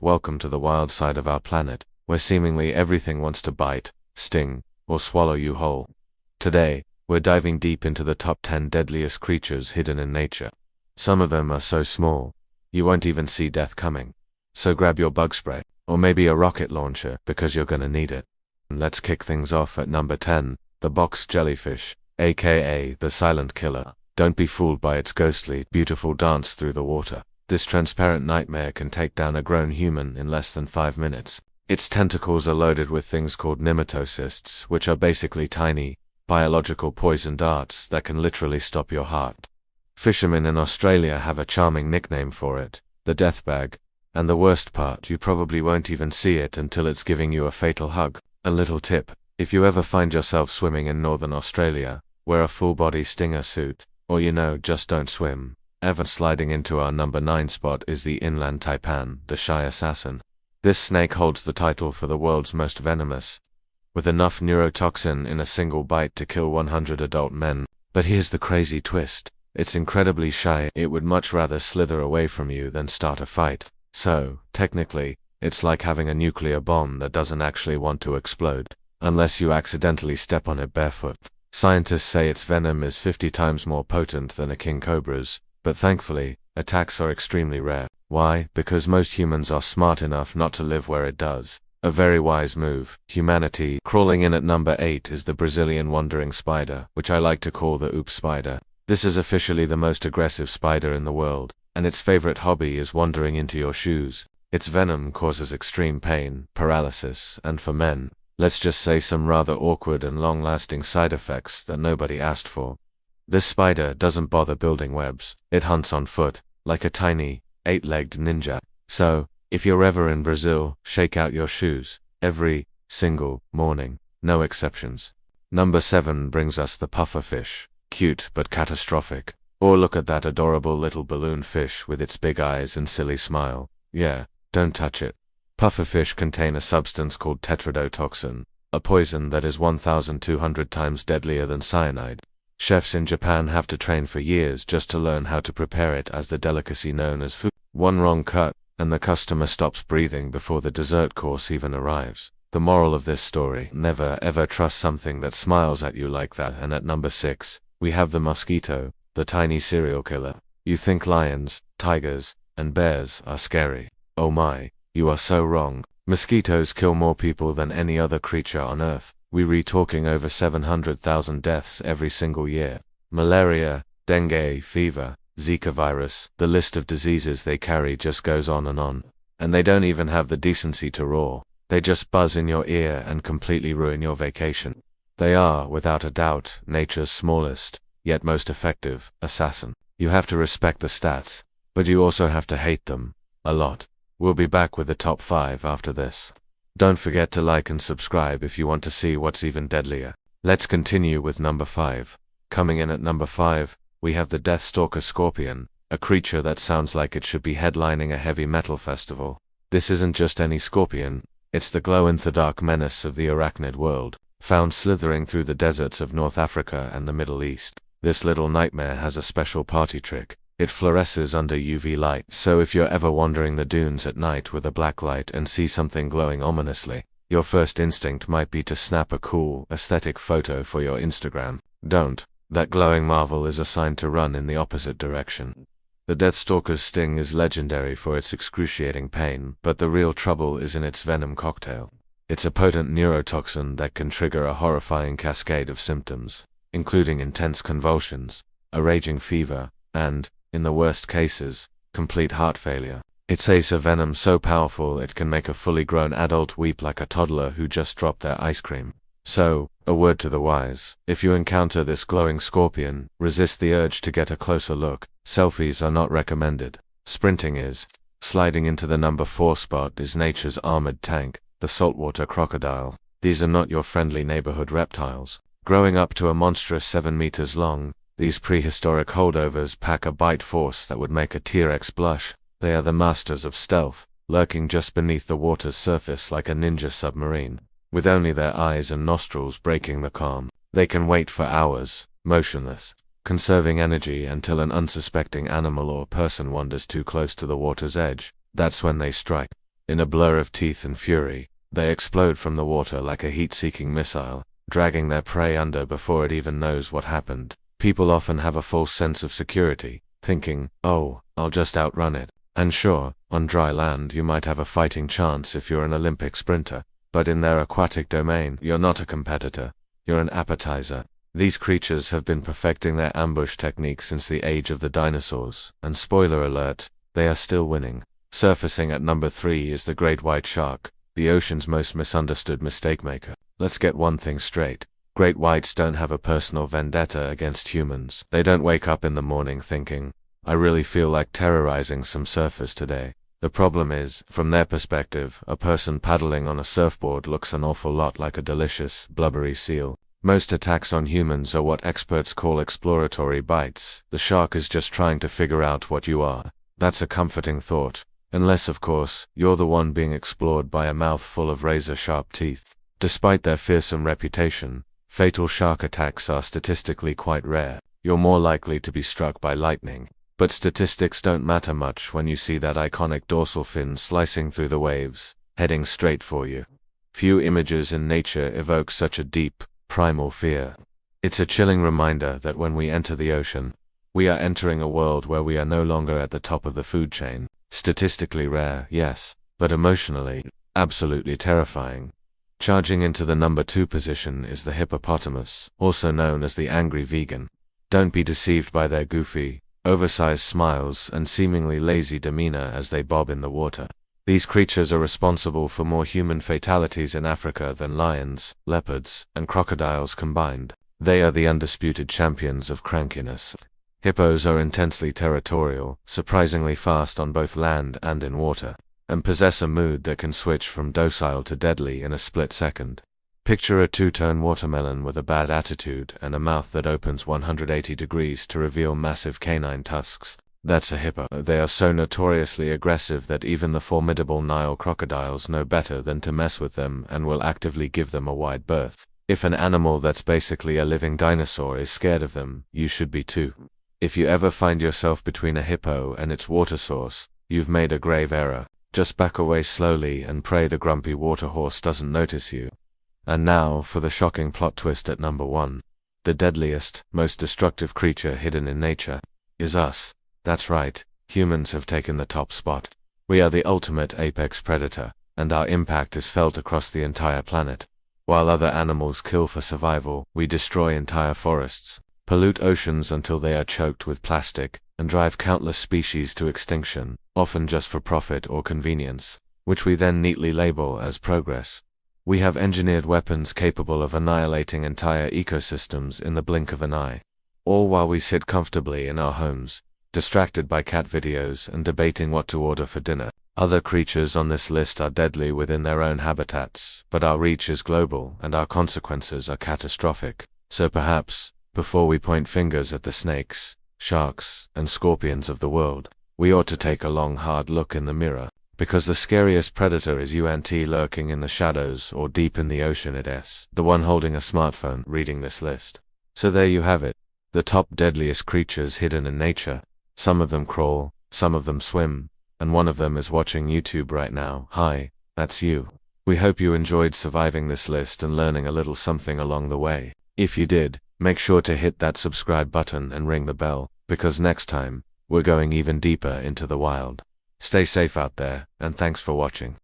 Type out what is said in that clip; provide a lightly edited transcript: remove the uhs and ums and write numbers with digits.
welcome to the wild side of our planet, where seemingly everything wants to bite, sting, or swallow you whole. Today, we're diving deep into the top 10 deadliest creatures hidden in nature. Some of them are so small, you won't even see death coming. So grab your bug spray, or maybe a rocket launcher, because you're gonna need it. Let's kick things off at number 10, the box jellyfish, aka the silent killer. Don't be fooled by its ghostly, beautiful dance through the water. This transparent nightmare can take down a grown human in less than 5 minutes. Its tentacles are loaded with things called nematocysts, which are basically tiny, biological poison darts that can literally stop your heart. Fishermen in Australia have a charming nickname for it, the death bag, and the worst part, you probably won't even see it until it's giving you a fatal hug. A little tip: if you ever find yourself swimming in northern Australia, wear a full-body stinger suit, or just don't swim. Ever. Sliding into our number 9 spot is the inland taipan, the shy assassin. This snake holds the title for the world's most venomous, with enough neurotoxin in a single bite to kill 100 adult men. But here's the crazy twist: it's incredibly shy. It would much rather slither away from you than start a fight. So, technically, it's like having a nuclear bomb that doesn't actually want to explode, unless you accidentally step on it barefoot. Scientists say its venom is 50 times more potent than a king cobra's, but thankfully, attacks are extremely rare. Why? Because most humans are smart enough not to live where it does. A very wise move. Humanity. Crawling in at number 8 is the Brazilian wandering spider, which I like to call the oops spider. This is officially the most aggressive spider in the world, and its favorite hobby is wandering into your shoes. Its venom causes extreme pain, paralysis, and for men, let's just say some rather awkward and long-lasting side effects that nobody asked for. This spider doesn't bother building webs. It hunts on foot, like a tiny, 8-legged ninja. So, if you're ever in Brazil, shake out your shoes. Every single morning. No exceptions. Number 7 brings us the pufferfish. Cute but catastrophic. Or look at that adorable little balloon fish with its big eyes and silly smile. Yeah, don't touch it. Pufferfish contain a substance called tetrodotoxin, a poison that is 1,200 times deadlier than cyanide. Chefs in Japan have to train for years just to learn how to prepare it as the delicacy known as food. One wrong cut, and the customer stops breathing before the dessert course even arrives. The moral of this story: never ever trust something that smiles at you like that. And at number 6, we have the mosquito, the tiny serial killer. You think lions, tigers, and bears are scary. Oh my, you are so wrong. Mosquitoes kill more people than any other creature on Earth. We're talking over 700,000 deaths every single year. Malaria, dengue, fever, Zika virus, the list of diseases they carry just goes on. And they don't even have the decency to roar. They just buzz in your ear and completely ruin your vacation. They are, without a doubt, nature's smallest, yet most effective, assassin. You have to respect the stats, but you also have to hate them. A lot. We'll be back with the top 5 after this. Don't forget to like and subscribe if you want to see what's even deadlier. Let's continue with number 5. Coming in at number 5, we have the Deathstalker scorpion, a creature that sounds like it should be headlining a heavy metal festival. This isn't just any scorpion, it's the glow-in-the-dark menace of the arachnid world, found slithering through the deserts of North Africa and the Middle East. This little nightmare has a special party trick. It fluoresces under UV light, so if you're ever wandering the dunes at night with a black light and see something glowing ominously, your first instinct might be to snap a cool, aesthetic photo for your Instagram. Don't. That glowing marvel is assigned to run in the opposite direction. The Deathstalker's sting is legendary for its excruciating pain, but the real trouble is in its venom cocktail. It's a potent neurotoxin that can trigger a horrifying cascade of symptoms, including intense convulsions, a raging fever, and, in the worst cases, complete heart failure. It's a venom so powerful it can make a fully grown adult weep like a toddler who just dropped their ice cream. So, a word to the wise: if you encounter this glowing scorpion, resist the urge to get a closer look. Selfies are not recommended. Sprinting is. Sliding into the number 4 spot is nature's armored tank, the saltwater crocodile. These are not your friendly neighborhood reptiles. Growing up to a monstrous 7 meters long, these prehistoric holdovers pack a bite force that would make a T-Rex blush. They are the masters of stealth, lurking just beneath the water's surface like a ninja submarine. With only their eyes and nostrils breaking the calm, they can wait for hours, motionless, conserving energy until an unsuspecting animal or person wanders too close to the water's edge. That's when they strike. In a blur of teeth and fury, they explode from the water like a heat-seeking missile, dragging their prey under before it even knows what happened. People often have a false sense of security, thinking, oh, I'll just outrun it. And sure, on dry land you might have a fighting chance if you're an Olympic sprinter, but in their aquatic domain, you're not a competitor, you're an appetizer. These creatures have been perfecting their ambush technique since the age of the dinosaurs, and spoiler alert, they are still winning. Surfacing at number 3 is the great white shark, the ocean's most misunderstood mistake maker. Let's get one thing straight. Great whites don't have a personal vendetta against humans. They don't wake up in the morning thinking, I really feel like terrorizing some surfers today. The problem is, from their perspective, a person paddling on a surfboard looks an awful lot like a delicious, blubbery seal. Most attacks on humans are what experts call exploratory bites. The shark is just trying to figure out what you are. That's a comforting thought. Unless, of course, you're the one being explored by a mouth full of razor-sharp teeth. Despite their fearsome reputation, fatal shark attacks are statistically quite rare. You're more likely to be struck by lightning. But statistics don't matter much when you see that iconic dorsal fin slicing through the waves, heading straight for you. Few images in nature evoke such a deep, primal fear. It's a chilling reminder that when we enter the ocean, we are entering a world where we are no longer at the top of the food chain. Statistically rare, yes, but emotionally, absolutely terrifying. Charging into the number 2 position is the hippopotamus, also known as the angry vegan. Don't be deceived by their goofy, oversized smiles and seemingly lazy demeanor as they bob in the water. These creatures are responsible for more human fatalities in Africa than lions, leopards, and crocodiles combined. They are the undisputed champions of crankiness. Hippos are intensely territorial, surprisingly fast on both land and in water, and possess a mood that can switch from docile to deadly in a split second. Picture a two-tone watermelon with a bad attitude and a mouth that opens 180 degrees to reveal massive canine tusks. That's a hippo. They are so notoriously aggressive that even the formidable Nile crocodiles know better than to mess with them and will actively give them a wide berth. If an animal that's basically a living dinosaur is scared of them, you should be too. If you ever find yourself between a hippo and its water source, you've made a grave error. Just back away slowly and pray the grumpy water horse doesn't notice you. And now for the shocking plot twist at number 1. The deadliest, most destructive creature hidden in nature is us. That's right, humans have taken the top spot. We are the ultimate apex predator, and our impact is felt across the entire planet. While other animals kill for survival, we destroy entire forests, pollute oceans until they are choked with plastic, and drive countless species to extinction, often just for profit or convenience, which we then neatly label as progress. We have engineered weapons capable of annihilating entire ecosystems in the blink of an eye, all while we sit comfortably in our homes, distracted by cat videos and debating what to order for dinner. Other creatures on this list are deadly within their own habitats, but our reach is global and our consequences are catastrophic. So perhaps, before we point fingers at the snakes, sharks, and scorpions of the world, we ought to take a long hard look in the mirror, because the scariest predator is lurking in the shadows or deep in the ocean. It's the one holding a smartphone reading this list. So there you have it, the top deadliest creatures hidden in nature. Some of them crawl, some of them swim, and one of them is watching YouTube right now. Hi, that's you. We hope you enjoyed surviving this list and learning a little something along the way. If you did, make sure to hit that subscribe button and ring the bell, because next time, we're going even deeper into the wild. Stay safe out there, and thanks for watching.